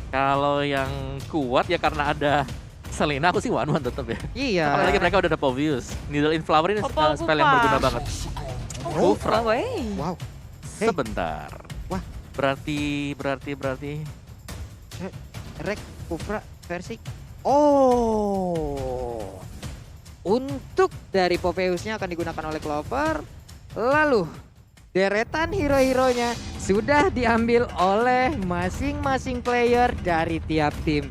Kalau yang kuat ya karena ada Selena, aku sih one tetep ya. Iya. Apalagi mereka udah ada Povius. Needle in Flower ini Opal spell yang Kupa. berguna banget. Oh, Kufra. wow. Hey. Sebentar. Wah. Berarti. Rek, Kufra, versi. Oh. Untuk dari Poveusnya akan digunakan oleh Clover. Lalu deretan hero-heronya sudah diambil oleh masing-masing player dari tiap tim.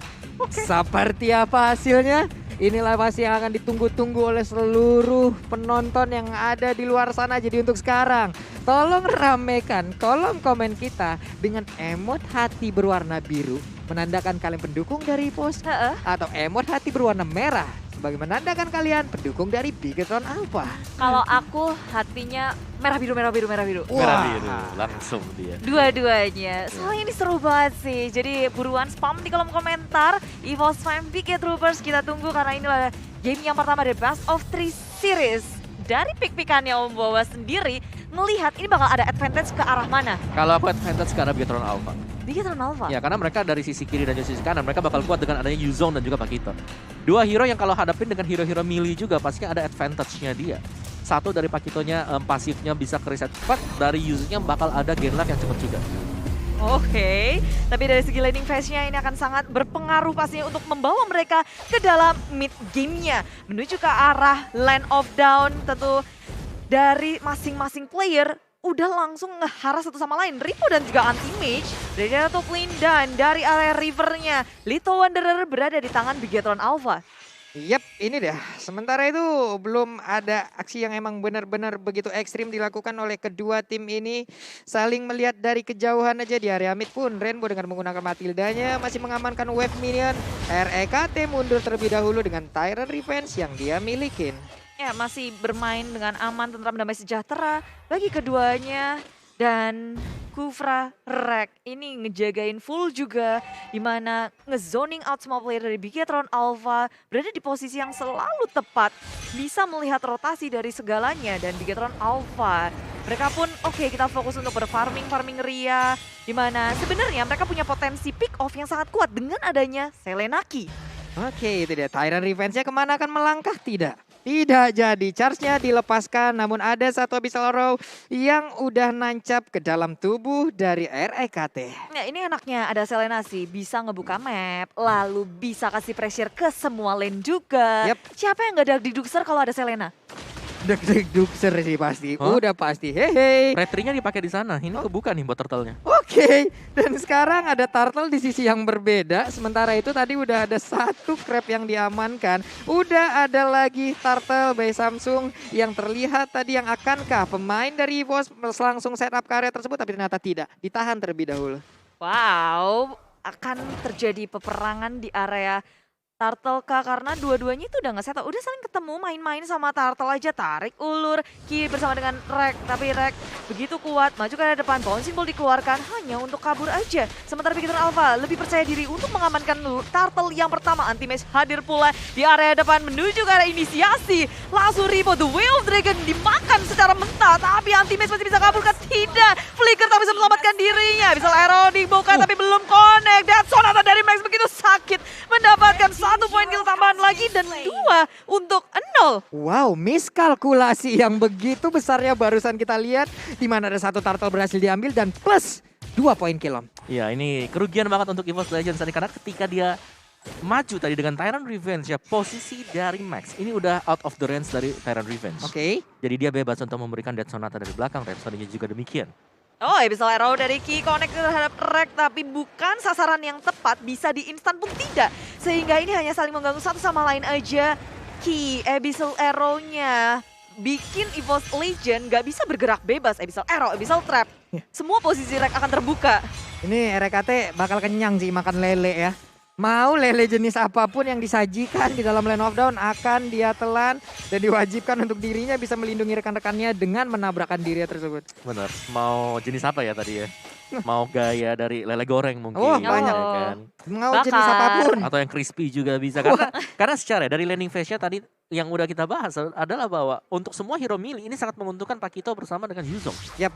Seperti apa hasilnya? Inilah pasti yang akan ditunggu-tunggu oleh seluruh penonton yang ada di luar sana. Jadi untuk sekarang, tolong ramekan kolom komen kita dengan emot hati berwarna biru menandakan kalian pendukung dari EVOS, atau emot hati berwarna merah sebagai menandakan kalian pendukung dari Bigetron Alpha. Kalau aku hatinya merah biru. Merah biru. Langsung dia. Dua-duanya. Soalnya ini seru banget sih. Jadi buruan spam di kolom komentar. EVOS Fam Picket Troopers kita tunggu karena ini adalah game yang pertama dari Best of 3 series. Dari pick-pickannya Om Bowa sendiri, melihat ini bakal ada advantage ke arah mana? Kalau aku advantage ke arah Bigetron Alpha. Bigetron Alpha? Ya karena mereka dari sisi kiri dan sisi kanan mereka bakal kuat dengan adanya Yuzong dan juga Pakito. Dua hero yang kalau hadapin dengan hero-hero melee juga pastinya ada advantage-nya dia. Satu dari Pakitonya pasifnya bisa ke reset cepat, dari Yuzongnya bakal ada gain life yang cepat juga. Oke, tapi dari segi laning phase-nya ini akan sangat berpengaruh pastinya untuk membawa mereka ke dalam mid game-nya. Menuju ke arah Land of Down, tentu dari masing-masing player udah langsung ngeharas satu sama lain. Ripo dan juga Anti-Mage dari area top lane dan dari area rivernya. Little Wanderer berada di tangan Bigetron Alpha. Yap, ini dah. Sementara itu belum ada aksi yang emang benar-benar begitu ekstrim dilakukan oleh kedua tim ini. Saling melihat dari kejauhan aja di area mid pun. Rainbow dengan menggunakan Matildanya masih mengamankan wave minion. REKT mundur terlebih dahulu dengan Tyrant Revenge yang dia milikin. Ya, masih bermain dengan aman, tentram, damai sejahtera bagi keduanya. Dan Kufra Rek ini ngejagain full juga, dimana ngezoning out semua player dari Bigetron Alpha, berada di posisi yang selalu tepat, bisa melihat rotasi dari segalanya. Dan Bigetron Alpha, mereka pun oke, kita fokus untuk berfarming Ria, dimana sebenarnya mereka punya potensi pick off yang sangat kuat dengan adanya Selenaki. Oke, itu dia. Tyrant Revenge-nya kemana akan melangkah? Tidak jadi, charge-nya dilepaskan namun ada satu Abyssal Arrow yang udah nancap ke dalam tubuh dari REKT. Nah, ini enaknya ada Selena sih, bisa ngebuka map, lalu bisa kasih pressure ke semua lane juga. Yap. Siapa yang gak ada di Duxer kalau ada Selena? Duxer sih pasti, Hah? udah pasti. Hehe. Retrinya dipakai di sana. Ini kebuka nih buat turtle-nya. Oke, dan sekarang ada turtle di sisi yang berbeda. Sementara itu tadi udah ada satu crab yang diamankan. Udah ada lagi turtle by Samsung yang terlihat tadi yang akankah pemain dari EVOS langsung setup karya tersebut, tapi ternyata tidak. Ditahan terlebih dahulu. Wow, akan terjadi peperangan di area Turtle kah? Karena dua-duanya itu udah nggak settle, udah saling ketemu main-main sama Turtle aja, tarik ulur Ki bersama dengan Rek, tapi Rek begitu kuat maju ke arah depan, Bouncing Ball dikeluarkan hanya untuk kabur aja. Sementara Bigetron Alpha lebih percaya diri untuk mengamankan Turtle yang pertama. Anti-Mage hadir pula di area depan menuju ke arah inisiasi. Langsung Ripo, The Will of Dragon dimakan secara mentah, tapi Anti-Mage masih bisa kabur kan? Tidak, Flicker tak bisa menyelamatkan dirinya. Bisa arrow dibuka tapi belum connect. Dan Sonata dari Max begitu sakit mendapatkan 1 poin kill tambahan lagi dan 2 untuk 0. Wow, miskalkulasi yang begitu besarnya barusan kita lihat. Di mana ada satu turtle berhasil diambil dan plus 2 poin kill. Iya, ini kerugian banget untuk EVOS Legends tadi karena ketika dia maju tadi dengan Tyrant Revenge ya, posisi dari Max ini udah out of the range dari Tyrant Revenge. Oke. Jadi dia bebas untuk memberikan Death Sonata dari belakang, Rhapsody juga demikian. Oh, bisa arrow dari Ki connect terhadap Rek, tapi bukan sasaran yang tepat, bisa di instan pun tidak. Sehingga ini hanya saling mengganggu satu sama lain aja. Ki, Abyssal Arrow-nya bikin EVOS Legend gak bisa bergerak bebas. Abyssal Arrow, Abyssal Trap, semua posisi Rek akan terbuka. Ini RKT bakal kenyang sih makan lele ya. Mau lele jenis apapun yang disajikan di dalam Land of Dawn akan dia telan dan diwajibkan untuk dirinya bisa melindungi rekan-rekannya dengan menabrakkan dirinya tersebut. Bener, mau jenis apa ya tadi ya? Mau gaya dari lele goreng mungkin. Oh, banyak. ya kan? Mau Bakar. jenis apapun. Atau yang crispy juga bisa. Karena secara dari landing phase-nya tadi yang udah kita bahas adalah bahwa untuk semua hero melee ini sangat menguntungkan Pakito bersama dengan Yuzong. Yap.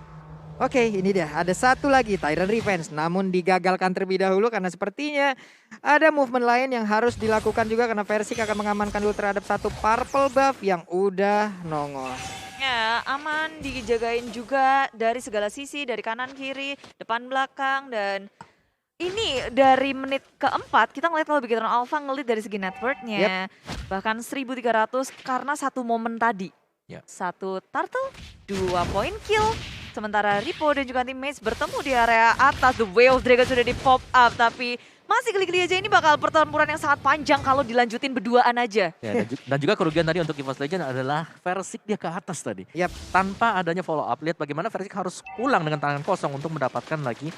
Oke, ini dia. Ada satu lagi Tyrant Revenge. Namun digagalkan terlebih dahulu karena sepertinya ada movement lain yang harus dilakukan juga karena Versik akan mengamankan dulu terhadap satu purple buff yang udah nongol. Ya, aman dijagain juga dari segala sisi, dari kanan kiri, depan belakang, dan ini dari menit keempat kita ngeliat kalau Bigetron Alpha ngelit dari segi networknya. Bahkan 1300 karena satu momen tadi. Yep. Satu turtle, 2 point kill. Sementara Ripo dan juga teammates bertemu di area atas. The Way of Dragon sudah di pop up, tapi masih geli-geli aja, ini bakal pertempuran yang sangat panjang kalau dilanjutin berduaan aja. Ya, dan juga kerugian tadi untuk EVOS Legend adalah Versik dia ke atas tadi. Yap. Tanpa adanya follow up, lihat bagaimana Versik harus pulang dengan tangan kosong untuk mendapatkan lagi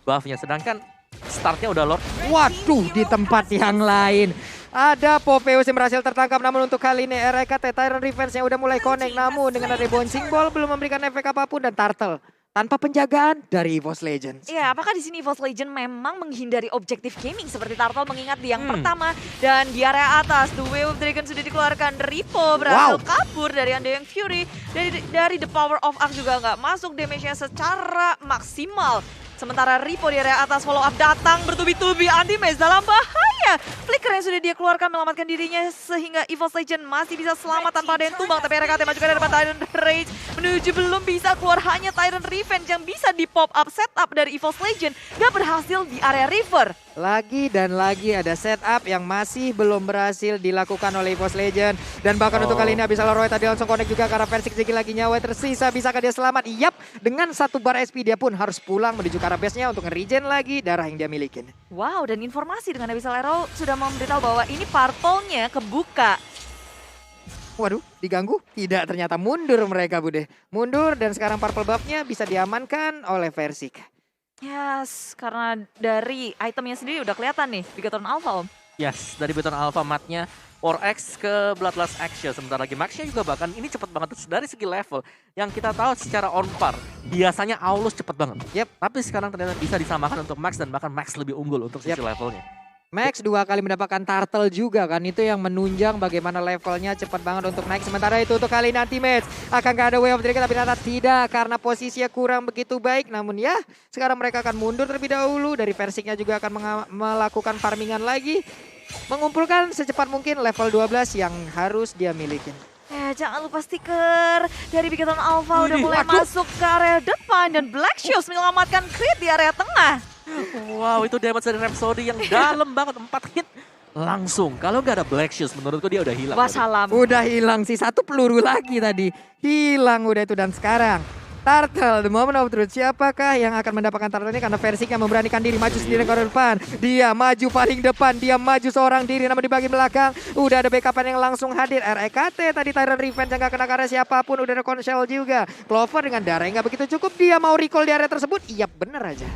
buffnya. Sedangkan startnya udah Lord. Waduh, di tempat yang lain. Ada Popeyus yang berhasil tertangkap, namun untuk kali ini REKT Tyrant Revenge yang udah mulai connect. Namun dengan ada bouncing ball belum memberikan efek apapun dan Turtle tanpa penjagaan dari EVOS Legends. Iya, apakah di sini EVOS Legend memang menghindari objektif gaming seperti Turtle mengingat di yang pertama dan di area atas The Way of Dragon sudah dikeluarkan. Ripo berhasil kabur dari Undying Fury, dari The Power of Arc juga nggak masuk damage-nya secara maksimal. Sementara Ripo di area atas follow up datang bertubi-tubi, anti-maze dalam bahaya. Flicker yang sudah dia keluarkan menyelamatkan dirinya sehingga EVOS Legend masih bisa selamat tanpa ada yang tumbang. Tapi RKT maju ke depan Tyrant Rage menuju belum bisa keluar, hanya Tyrant Revenge yang bisa di pop up setup dari EVOS Legend. Gak berhasil di area river. Lagi dan lagi ada setup yang masih belum berhasil dilakukan oleh EVOS Legend. Dan bahkan untuk kali ini Abyssal Roy tadi langsung connect juga karena Versik sedikit lagi nyawa tersisa. Bisakah dia selamat? Yap, dengan satu bar SP dia pun harus pulang menuju ke arah base-nya untuk nge-regen lagi darah yang dia milikin. Wow, dan informasi dengan Abyssal Arrow sudah memberitahu bahwa ini purple-nya kebuka. Waduh, diganggu? Tidak, ternyata mundur mereka Bude. Mundur dan sekarang purple buff-nya bisa diamankan oleh Versik. Yes, karena dari itemnya sendiri udah kelihatan nih, Bigetron Alpha Om. Yes, dari Bigetron Alpha matnya 4X ke Bloodlust Action. Sementara lagi Max-nya juga bahkan ini cepet banget dari segi level. Yang kita tahu secara on par, biasanya Aulus cepet banget. Tapi sekarang ternyata bisa disamakan untuk Max dan bahkan Max lebih unggul untuk sisi levelnya. Max 2 kali mendapatkan turtle juga kan, itu yang menunjang bagaimana levelnya cepat banget untuk naik. Sementara itu untuk kali nanti match akan gak ada Way of Dragon, tapi ternyata tidak karena posisinya kurang begitu baik. Namun ya sekarang mereka akan mundur terlebih dahulu, dari Versiknya juga akan melakukan farmingan lagi, mengumpulkan secepat mungkin level 12 yang harus dia miliki. Jangan lupa stiker dari Bigetron Alpha udah mulai masuk ke area depan dan Black Shoes menyelamatkan crit di area tengah. Wow, itu damage dari Rhapsody yang dalam banget, 4 hit langsung. Kalau nggak ada Black Shoes menurutku dia udah hilang. Wassalam. Udah hilang sih, satu peluru lagi tadi. Hilang udah itu, dan sekarang Turtle, the moment of truth. Siapakah yang akan mendapatkan Turtle ini? Karena Versik yang memberanikan diri maju sendiri ke depan. Dia maju paling depan, dia maju seorang diri, namun di bagian belakang udah ada backupan yang langsung hadir. REKT tadi Tyrant Revenge yang gak kena karya siapapun, udah ada Conshell juga. Clover dengan darah yang gak begitu cukup, dia mau recall di area tersebut. Iya bener aja.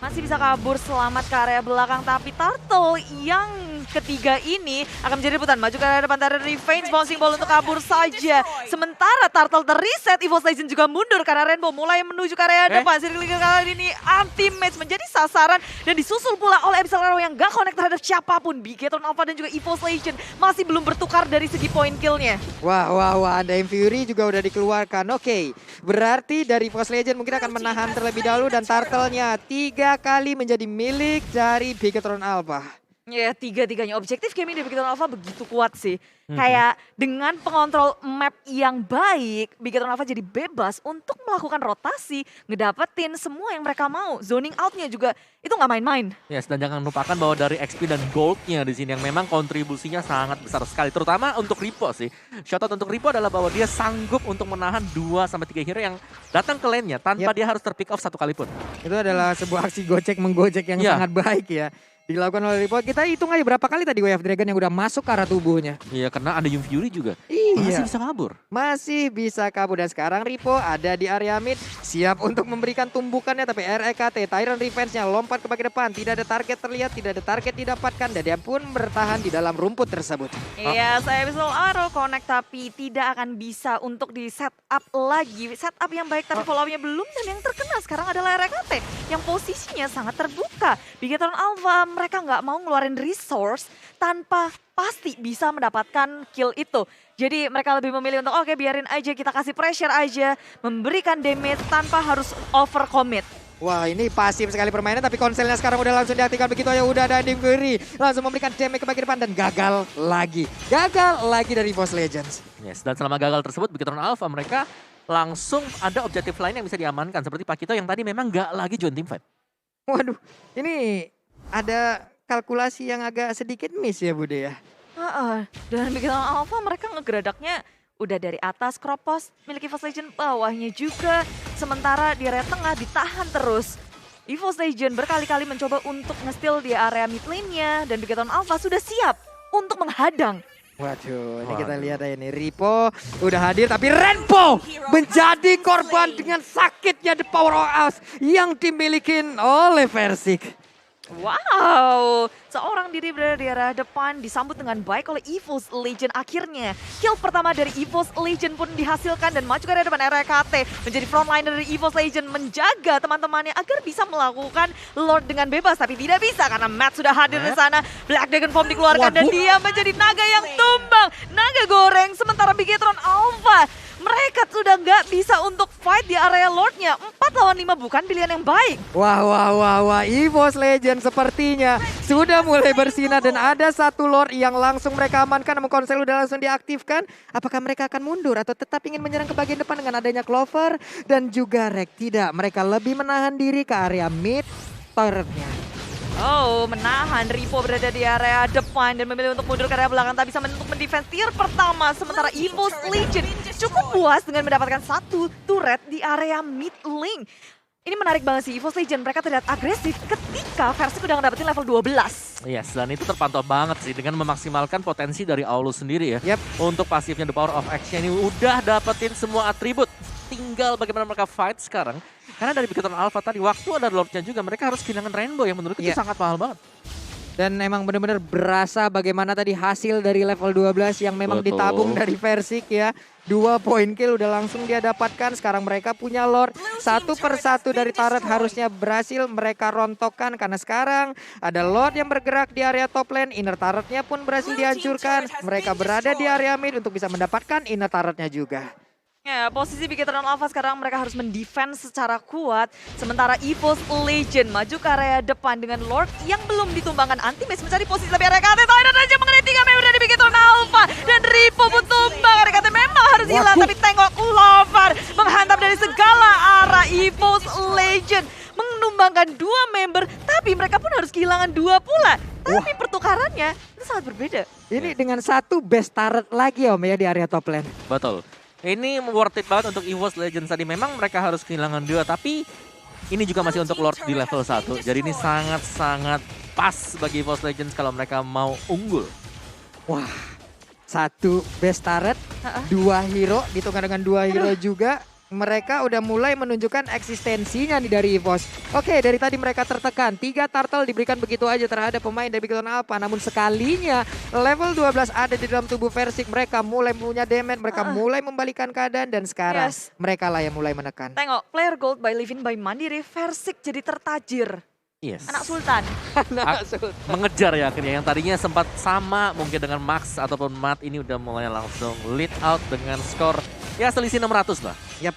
Masih bisa kabur selamat ke area belakang, tapi Turtle yang ketiga ini akan menjadi rebutan. Maju ke area depan Tyrant Revenge, bouncing ball untuk kabur saja. Sementara Turtle terreset, EVOS Legend juga mundur karena Rainbow mulai menuju ke area depan. Circling kali ini anti-match menjadi sasaran dan disusul pula oleh Abyssal Arrow yang gak connect terhadap siapapun. Bigetron Alpha dan juga EVOS Legend masih belum bertukar dari segi point kill-nya. Wah, Undying Fury juga udah dikeluarkan. Oke, berarti dari EVOS Legend mungkin akan menahan terlebih dahulu dan Turtle-nya 3 kali menjadi milik dari Bigetron Alpha. Ya, tiga-tiganya objektif gaming dari Bigetron Alpha begitu kuat sih. Kayak dengan pengontrol map yang baik, Bigetron Alpha jadi bebas untuk melakukan rotasi, ngedapetin semua yang mereka mau. Zoning out-nya juga itu nggak main-main. Yes, dan jangan lupakan bahwa dari XP dan gold-nya di sini yang memang kontribusinya sangat besar sekali. Terutama untuk Ripo sih. Shoutout untuk Ripo adalah bahwa dia sanggup untuk menahan 2-3 hero yang datang ke lane-nya tanpa dia harus terpick off satu kali pun. Itu adalah sebuah aksi gocek menggocek yang sangat baik ya. Dilakukan oleh Ripo. Kita hitung aja berapa kali tadi Way of Dragon yang udah masuk ke arah tubuhnya. Iya, karena ada Yung Fury juga. Iya. Masih bisa kabur. Masih bisa kabur. Dan sekarang Ripo ada di area mid. Siap untuk memberikan tumbukannya. Tapi REKT, Tyrant Revenge-nya lompat ke bagian depan. Tidak ada target terlihat, tidak ada target didapatkan. Dan dia pun bertahan di dalam rumput tersebut. Iya, saya Abyssal Arrow connect tapi tidak akan bisa untuk di setup lagi. Setup yang baik tapi follow-nya belum. Dan yang terkena sekarang adalah REKT yang posisinya sangat terbuka. Bigetron Alpha mereka nggak mau ngeluarin resource tanpa pasti bisa mendapatkan kill itu. Jadi mereka lebih memilih untuk oke biarin aja, kita kasih pressure aja, memberikan damage tanpa harus overcommit. Wah, ini pasif sekali permainan, tapi konselnya sekarang udah langsung diaktifkan begitu aja. Udah ada Dimguri langsung memberikan damage ke bagian depan dan gagal lagi. Gagal lagi dari EVOS Legends. Yes, dan selama gagal tersebut Bigetron Alpha mereka langsung ada objektif lain yang bisa diamankan. Seperti Pakito yang tadi memang nggak lagi join team fight. Waduh, ini ada kalkulasi yang agak sedikit miss ya Bude ya. Dan Bigetron Alpha mereka ngegeradaknya udah dari atas Kropos milik EVOS Legend, bawahnya juga. Sementara di area tengah ditahan terus. EVOS Legend berkali-kali mencoba untuk nge-steal di area mid lane-nya. Dan Bigetron Alpha sudah siap untuk menghadang. Waduh, ini kita lihat aja nih. Ripo udah hadir tapi Renpo menjadi korban dengan sakitnya The Power of Us yang dimiliki oleh Versik. Wow, seorang diri berada di area depan disambut dengan baik oleh EVOS Legend akhirnya. Kill pertama dari EVOS Legend pun dihasilkan dan maju ke area depan area KT. Menjadi frontliner dari EVOS Legend menjaga teman-temannya agar bisa melakukan Lord dengan bebas. Tapi tidak bisa karena Matt sudah hadir di sana. Black Dragon Form dikeluarkan dan dia menjadi naga yang tumbang. Naga goreng sementara Bigetron Alpha. Mereka sudah nggak bisa untuk fight di area Lordnya. 4 lawan 5 bukan pilihan yang baik. Wah. EVOS Legend sepertinya sudah mulai bersinar dan ada satu Lord yang langsung mereka amankan. Namun konsel udah langsung diaktifkan. Apakah mereka akan mundur atau tetap ingin menyerang ke bagian depan dengan adanya Clover dan juga Rek? Tidak, mereka lebih menahan diri ke area mid turretnya. Oh, menahan. Ripo berada di area depan dan memilih untuk mundur ke area belakang. Tak bisa untuk mendefense tier pertama. Sementara EVOS Legend cukup puas dengan mendapatkan satu turret di area mid lane. Ini menarik banget sih, EVOS Legend mereka terlihat agresif ketika Versik udah ngedapetin level 12. Yes, dan itu terpantau banget sih dengan memaksimalkan potensi dari Aulus sendiri ya. Yep. Untuk pasifnya The Power of Action ini udah dapetin semua atribut. Tinggal bagaimana mereka fight sekarang. Karena dari Bigetron Alpha tadi, waktu ada Lordnya juga, mereka harus kehilangan Rainbow yang menurutku itu sangat mahal banget. Dan emang benar-benar berasa bagaimana tadi hasil dari level 12 yang memang Betul. ditabung dari Versik ya. 2 poin kill udah langsung dia dapatkan. Sekarang mereka punya Lord. Satu persatu dari turret harusnya berhasil mereka rontokkan. Karena sekarang ada Lord yang bergerak di area top lane. Inner turretnya pun berhasil dihancurkan. Mereka berada di area mid untuk bisa mendapatkan inner turretnya juga. Ya, posisi Bigetron Alpha sekarang mereka harus mendefense secara kuat. Sementara EVOS Legend maju ke area depan dengan Lord yang belum ditumbangkan. Anti-Mace mencari posisi lebih area KT. Tidal aja mengenai 3 member dari Bigetron Alpha. Dan Ripo pun tumbang. Area KT memang harus hilang. Tapi tengok Clover menghantam dari segala arah. EVOS Legend menumbangkan 2 member. Tapi mereka pun harus kehilangan 2 pula. Tapi pertukarannya itu sangat berbeda. Ini dengan satu best turret lagi Om ya di area top lane. Betul. Ini worth it banget untuk EVOS Legends tadi. Memang mereka harus kehilangan 2, tapi ini juga masih untuk Lord di level 1. Jadi ini sangat-sangat pas bagi EVOS Legends kalau mereka mau unggul. Wah, satu best turret, 2 hero, ditukar dengan 2 hero juga. Mereka udah mulai menunjukkan eksistensinya nih dari EVOS. Oke, dari tadi mereka tertekan. 3 turtle diberikan begitu aja terhadap pemain dari Bigetron Alpha. Namun sekalinya level 12 ada di dalam tubuh Versik. Mereka mulai punya damage, mereka mulai membalikan keadaan. Dan sekarang mereka lah yang mulai menekan. Tengok, player gold by Livin by Mandiri. Versik jadi tertajir. Yes. Anak Sultan. Mengejar ya akhirnya. Yang tadinya sempat sama mungkin dengan Max ataupun Matt. Ini udah mulai langsung lead out dengan skor ya selisih 600 lah. Yap.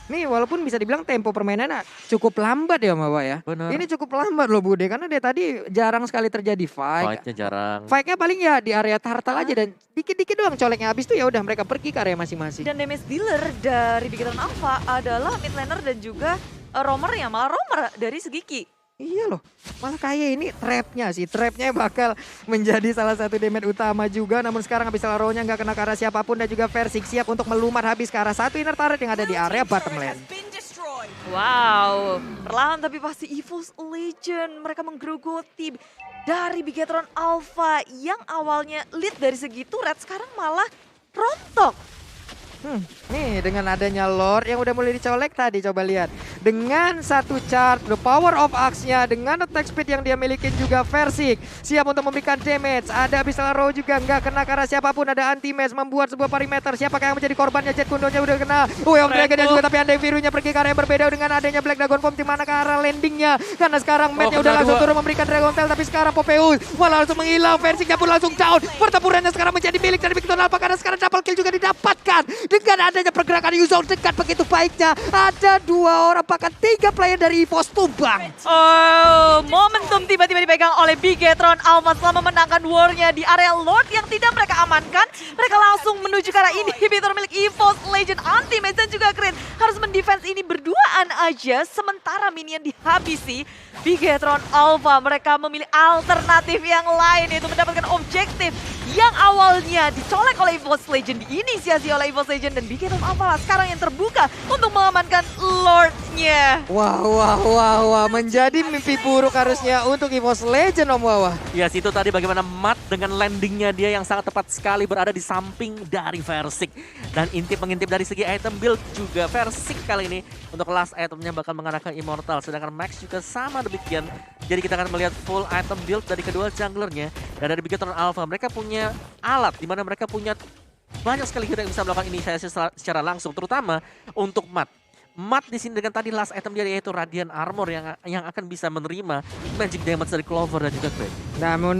Nih walaupun bisa dibilang tempo permainannya cukup lambat ya Mbak ya. Bener. Ini cukup lambat loh Bude. Karena dia tadi jarang sekali terjadi fight. Fightnya jarang. Fight-nya paling ya di area turtle aja dan dikit-dikit doang coleknya. Habis itu ya udah mereka pergi ke area masing-masing. Dan damage dealer dari Bigetron Alpha adalah mid laner dan juga roamer ya. Malah roamer dari Segiki. Iya loh, malah kayak ini trapnya sih. Trapnya bakal menjadi salah satu damage utama juga. Namun sekarang habis Laronya nggak kena ke arah siapapun. Dan juga Versik siap untuk melumat habis ke arah satu inner turret yang ada di area bottom lane. Wow, perlahan tapi pasti EVOS Legend. Mereka menggerogoti dari Bigetron Alpha yang awalnya lead dari segi turret. Sekarang malah rontok. Nih dengan adanya Lord yang udah mulai dicolek tadi, coba lihat. Dengan satu chart, the power of axe-nya, dengan attack speed yang dia milikin juga Versik. Siap untuk memberikan damage. Ada Abyssal Arrow juga nggak kena karena siapapun, ada anti-match membuat sebuah perimeter. Siapakah yang menjadi korbannya? Jet Kundonya udah kena. Way of Dragon juga, tapi Andai Birunya pergi ke arah yang berbeda dengan adanya Black Dragon Bomb. Di mana ke arah landingnya? Karena sekarang matnya udah langsung turun memberikan Dragon Tail, tapi sekarang Popeyes malah langsung menghilang. Versiknya pun langsung down. Pertempurannya sekarang menjadi milik dari Victor Alpha karena sekarang double kill juga didapatkan. Dengan adanya pergerakan Yuzong dekat begitu baiknya. Ada 2 orang bahkan 3 player dari EVOS tumbang. Oh, momentum tiba-tiba dipegang oleh Bigetron Alpha setelah memenangkan war-nya di area Lord yang tidak mereka amankan. Mereka langsung menuju ke arah inhibitor milik EVOS Legend, Anti-Mage dan juga Crit. Harus mendefense ini berduaan aja sementara minion dihabisi. Bigetron Alpha mereka memilih alternatif yang lain, yaitu mendapatkan objektif yang awalnya dicolek oleh EVOS Legend, diinisiasi oleh EVOS Legend, dan Bigetron Alpha lah sekarang yang terbuka untuk mengamankan Lord-nya. Wah, menjadi mimpi buruk harusnya untuk EVOS Legend, Om Wawa. Yes, itu tadi bagaimana Matt dengan landingnya dia yang sangat tepat sekali berada di samping dari Versik. Dan mengintip dari segi item build juga. Versik kali ini untuk last itemnya bakal mengarahkan Immortal. Sedangkan Max juga sama demikian. Jadi kita akan melihat full item build dari kedua junglernya. Dan dari Bigetron Alpha mereka punya alat di mana mereka punya banyak sekali hero yang bisa melakukan inisiasi secara langsung. Terutama untuk Matt. Matt di sini dengan tadi last item dia yaitu Radiant Armor yang akan bisa menerima magic damage dari Clover dan juga Crit. Namun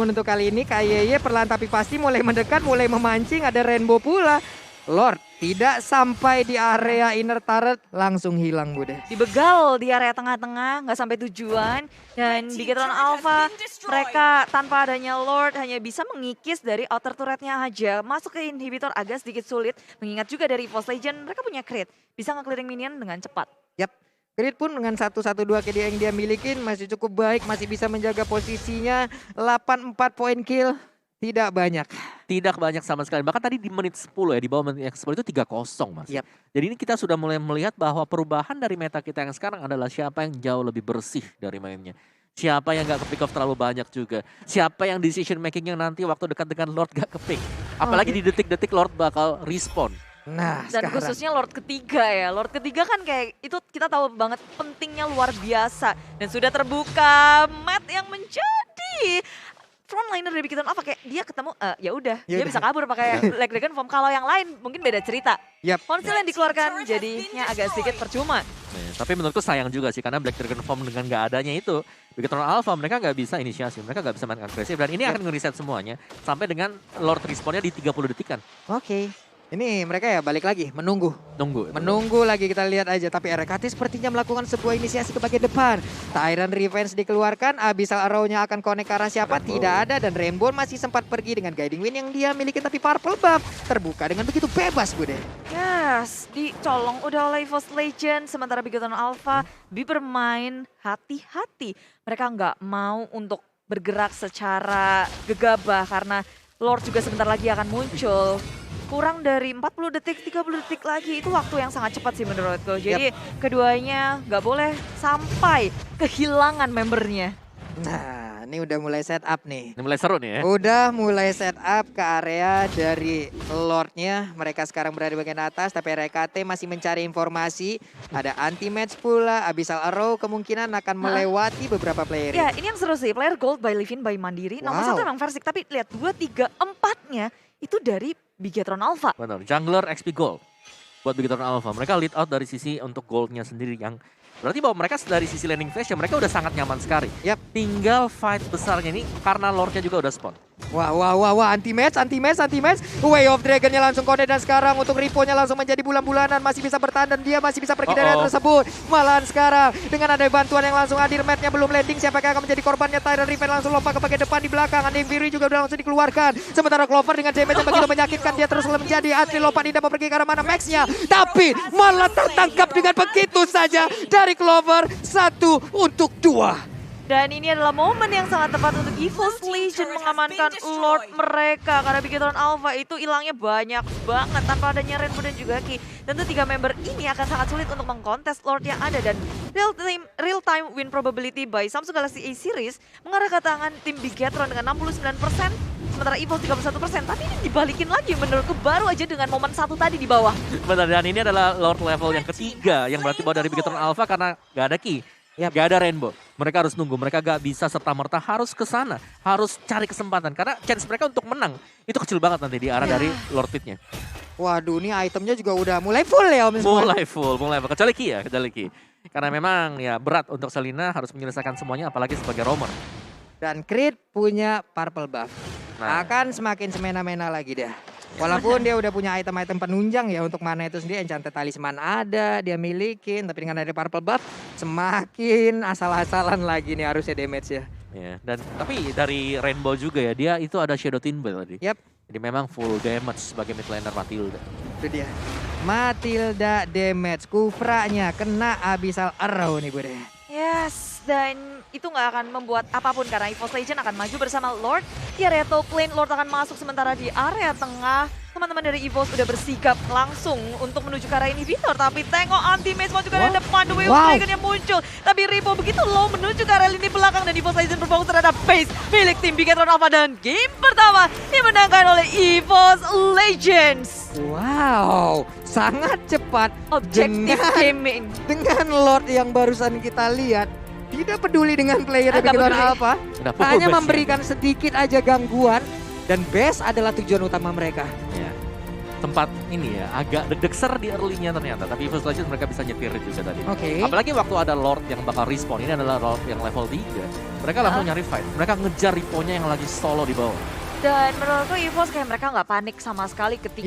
untuk kali ini KYY perlahan tapi pasti mulai mendekat, mulai memancing. Ada Rainbow pula. Lord tidak sampai di area inner turret, langsung hilang Bude. Dibegal di area tengah-tengah, nggak sampai tujuan. Dan Bigetron Alpha, mereka tanpa adanya Lord hanya bisa mengikis dari outer turretnya aja. Masuk ke inhibitor agak sedikit sulit, mengingat juga dari EVOS Legend mereka punya Crit. Bisa nge-clearing minion dengan cepat. Yap, Crit pun dengan 1-1-2 KD yang dia milikin masih cukup baik, masih bisa menjaga posisinya. 84 poin kill, tidak banyak. Tidak banyak sama sekali. Bahkan tadi di menit 10 ya, di bawah menit 10 itu 3-0 Mas. Yap. Jadi ini kita sudah mulai melihat bahwa perubahan dari meta kita yang sekarang adalah siapa yang jauh lebih bersih dari mainnya. Siapa yang gak ke-pick off terlalu banyak juga. Siapa yang decision makingnya nanti waktu dekat dengan Lord gak ke-pick. Apalagi di detik-detik Lord bakal respawn. Nah, Dan sekarang khususnya Lord ketiga ya. Lord ketiga kan kayak itu kita tahu banget pentingnya luar biasa. Dan sudah terbuka Matt yang menjadi frontliner dari Bigetron Alpha, kayak dia ketemu ya udah dia bisa kabur pakai Black Dragon Form. Kalau yang lain mungkin beda cerita. Konsil yang dikeluarkan jadinya agak sedikit percuma. Tapi menurutku sayang juga sih karena Black Dragon Form dengan gak adanya itu Bigetron Alpha mereka gak bisa inisiasi, mereka gak bisa main agresif dan ini akan ngereset semuanya sampai dengan Lord respawnnya di 30 detikan. Oke. Ini mereka ya balik lagi menunggu lagi, kita lihat aja. Tapi RKT sepertinya melakukan sebuah inisiasi ke bagian depan. Tyrant Revenge dikeluarkan, Abyssal Arrow-nya akan connect ke arah siapa? Tidak ada, dan Rainbow masih sempat pergi dengan Guiding Wind yang dia miliki. Tapi Purple Buff terbuka dengan begitu bebas Bude. Yes, dicolong udah oleh EVOS Legend. Sementara Bigetron Alpha bermain hati-hati. Mereka nggak mau untuk bergerak secara gegabah karena Lord juga sebentar lagi akan muncul. Kurang dari 40 detik, 30 detik lagi. Itu waktu yang sangat cepat sih menurutku. Jadi keduanya nggak boleh sampai kehilangan membernya. Nah, ini udah mulai set up nih. Ini mulai seru nih ya. Udah mulai set up ke area dari Lordnya. Mereka sekarang berada di bagian atas, tapi RKT masih mencari informasi. Ada anti-match pula, Abyssal Arrow kemungkinan akan melewati beberapa player. Ya, ini yang seru sih. Player gold by Livin by Mandiri. Nomor 1 emang Versik, tapi lihat 2, 3, 4-nya itu dari Bigetron Alpha. Benar, jungler XP gold buat Bigetron Alpha. Mereka lead out dari sisi untuk goldnya sendiri yang berarti bahwa mereka dari sisi landing phase ya mereka udah sangat nyaman sekali. Tinggal fight besarnya ini karena Lordnya juga udah spawn. Wah, anti-match. Way of Dragon-nya langsung connect dan sekarang untuk Ripo-nya langsung menjadi bulan-bulanan. Masih bisa bertahan dan dia masih bisa pergi dari area tersebut. Malahan sekarang dengan ada bantuan yang langsung hadir, Matt-nya belum landing. Siapakah akan menjadi korbannya? Tyrant Revenge langsung lompat ke bagian depan di belakang. Andai Fury juga udah langsung dikeluarkan. Sementara Clover dengan damage yang begitu menyakitkan, dia terus menjadi antri lompat tidak mau pergi ke arah mana Max-nya. Tapi malah tertangkap dengan begitu saja dari Clover. 1 untuk 2. Dan ini adalah momen yang sangat tepat untuk EVOS Legion mengamankan Lord mereka. Karena Bigetron Alpha itu hilangnya banyak banget tanpa adanya Rainbow dan juga Ki. Tentu 3 member ini akan sangat sulit untuk mengkontes Lord yang ada. Dan real time win probability by Samsung Galaxy A Series mengarah ke tangan tim Bigetron dengan 69%. sementara EVOS 31%. Tapi ini dibalikin lagi menurutku baru aja dengan momen satu tadi di bawah. Benar, dan ini adalah Lord level yang ketiga yang berarti bawa dari Bigetron Alpha karena gak ada key. Yap. Gak ada Rainbow. Mereka harus nunggu, mereka gak bisa serta-merta harus ke sana. Harus cari kesempatan karena chance mereka untuk menang itu kecil banget nanti di arah dari Lord Pit-nya. Waduh, ini itemnya juga udah mulai full ya Om semua. Mulai full. Kecuali Ki ya, kecuali Ki. Karena memang ya berat untuk Selina harus menyelesaikan semuanya apalagi sebagai roamer. Dan Creed punya purple buff. Nah. Akan semakin semena-mena lagi dah. Walaupun dia udah punya item-item penunjang ya untuk mana itu sendiri, Enchanted Talisman ada, dia milikin. Tapi dengan ada purple buff, semakin asal-asalan lagi nih harusnya damage ya. Ya, dan tapi dari Rainbow juga ya, dia itu ada Shadow Twin Veil tadi. Yap. Jadi memang full damage sebagai mid laner Matilda. Itu dia. Matilda damage. Kufranya kena Abyssal Arrow nih Bude. Yes, dan itu nggak akan membuat apapun karena EVOS Legend akan maju bersama Lord di area top lane. Lord akan masuk sementara di area tengah. Teman-teman dari EVOS udah bersikap langsung untuk menuju ke arah inhibitor. Tapi tengok anti-mage mau juga dari depan. The Wave of Dragon yang muncul. Tapi Ripo begitu low menuju ke arah lini belakang. Dan EVOS Legend berfokus terhadap base milik tim Bigetron Alpha. Dan game pertama dimenangkan oleh EVOS Legends. Wow, sangat cepat. Objektif gaming. Dengan Lord yang barusan kita lihat. Tidak peduli dengan player Agak Bigetron peduli. Alpha. Udah pukul Hanya base-nya. memberikan sedikit aja gangguan. Dan base adalah tujuan utama mereka. Ya. Tempat ini ya agak deg-degser di early-nya ternyata, tapi EVOS Legends mereka bisa nyetir juga tadi. Oke. Apalagi waktu ada Lord yang bakal respawn, ini adalah Lord yang level 3. Mereka langsung nyari fight. Mereka ngejar Ripo-nya yang lagi solo di bawah. Dan menurutku EVOS kayak mereka nggak panik sama sekali ketika